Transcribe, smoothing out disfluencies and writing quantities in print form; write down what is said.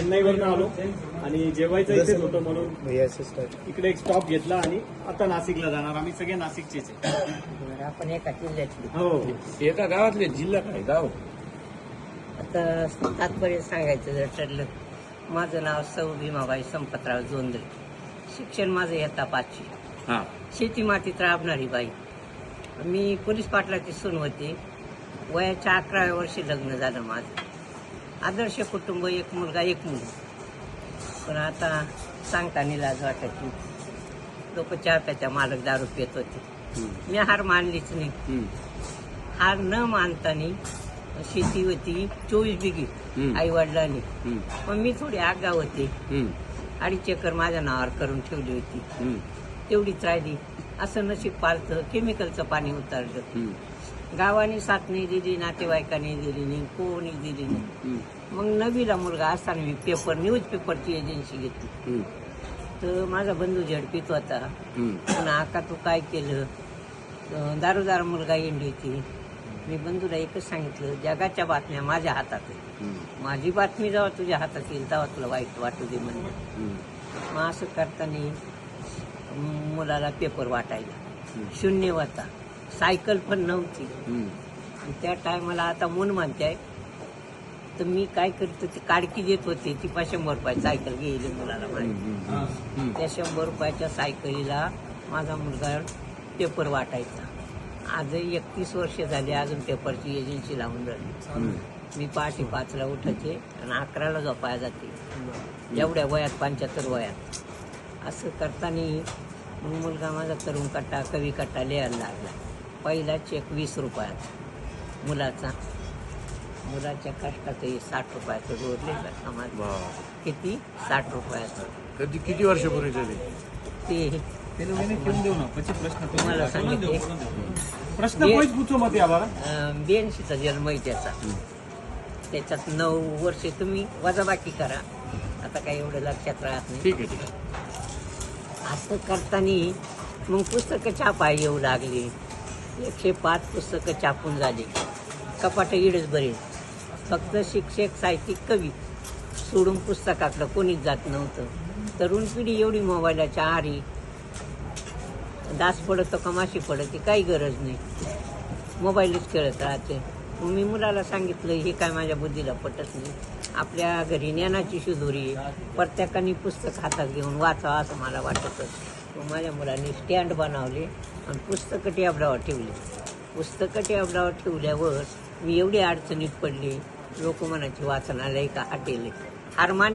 चेन्नईवरून आलो आणि जेवायचं इथेच होतं म्हणून इकडे एक स्टॉप घेतला आणि आता नाशिकला जाणार. आम्ही सगळे नाशिकचेच आहे. आपण एका जिल्ह्यातली. हो, एका गावातले जिल्हा काय गाव. आता तात्पर्य सांगायचं जर ठरलं, माझं नाव सौ भीमाबाई संपतराव जोंधळे. शिक्षण माझं इयत्ता 5वी. हा, शेती मातीत राबणारी बाई. मी पोलीस पाटलाची सून होते. वयाच्या 11व्या वर्षी लग्न झालं माझं. आदर्श कुटुंब, एक मुलगा एक मुलगी. पण आता सांगता लाज वाटायची. लोक चहा प्याच्या, मालक दारू पित होते. मी हार मानलीच नाही. हार न मानतानी शेती होती 24 बिघे आई वडिलांनी. पण मी थोडी आगाव होते. 2.5 एकर माझ्या नावावर करून ठेवली होती. तेवढीच राहिली. असं नशीब पालतं. केमिकलचं पाणी उतरलं. गावाने साथ नाही दिली, नातेवाईकांनी दिली नाही, कोणी दिली नाही. मग नवीला मुलगा असताना मी न्यूज पेपरची एजन्सी घेतली. तर माझा बंधू झडपीत होता. पुन्हा आका तू काय केलं, दारोदार मुलगा येंडी होती. मी बंधूला एकच सांगितलं, जगाच्या बातम्या माझ्या हातात आहे. माझी बातमी जेव्हा तुझ्या हातात येईल तेव्हा तुला वाईट वाटू दे म्हणजे. मग असं करताना मुलाला पेपर वाटायला. शून्य होता. सायकल पण नव्हती. आणि त्या टायमाला आता मून म्हणते तर मी काय करतो, ती काडकी देत होते. ती 100 रुपये सायकल गेली मुलाला माझ्या. त्या 100 रुपयाच्या सायकलीला माझा मुलगा पेपर वाटायचा. आज 31 वर्ष झाली अजून पेपरची एजन्सी लावून राहिली. मी पहाटे 5ला उठायचे आणि 11ला झोपायला जाते. एवढ्या वयात, 75 वयात. असं करताना मग मुलगा माझा तरुण कट्टा, कवी कट्टा लिहायला लागला. पहिला चेक 20 रुपयाचा मुलाचा. मुलाच्या कष्टातही 60 रुपयाचं जोडलेलं समाज. किती? 60 रुपयाचं. कधी किती वर्षापूर्वी झाली ते तुम्हाला सांगितले. प्रश्न कोणीच पूछो मत आम्हाला. 82चा जन्म आहे त्याचा. त्याच्यात 9 वर्षे तुम्ही वजाबाकी करा. आता काही एवढं लक्षात राहत नाही. ठीक आहे, ठीक आहे. असं करताना मग पुस्तकं छापाय येऊ लागली. 105 पुस्तकं छापून झाली. कपाट इडच बरे. फक्त शिक्षक, साहित्यिक, कवी सोडून पुस्तकाकडं कोणीच जात नव्हतं. तरुण पिढी एवढी मोबाईलच्या आहारी. दास पडत कमाशी पडत काही गरज नाही. मोबाईलच खेळत राहते. मग मी मुलाला सांगितलं, हे काय माझ्या बुद्धीला पटत नाही. आपल्या घरी ज्ञानाची शिदोरी, प्रत्येकाने पुस्तक हातात घेऊन वाचावं असं मला वाटतं. मग माझ्या मुलांनी स्टँड बनवले आणि पुस्तकं टेबलावर ठेवली. पुस्तकं टेबलावर ठेवल्यावर मी एवढी अडचणीत पडली. लोक म्हणायचे वाचनालय का हॉटेल. हार मान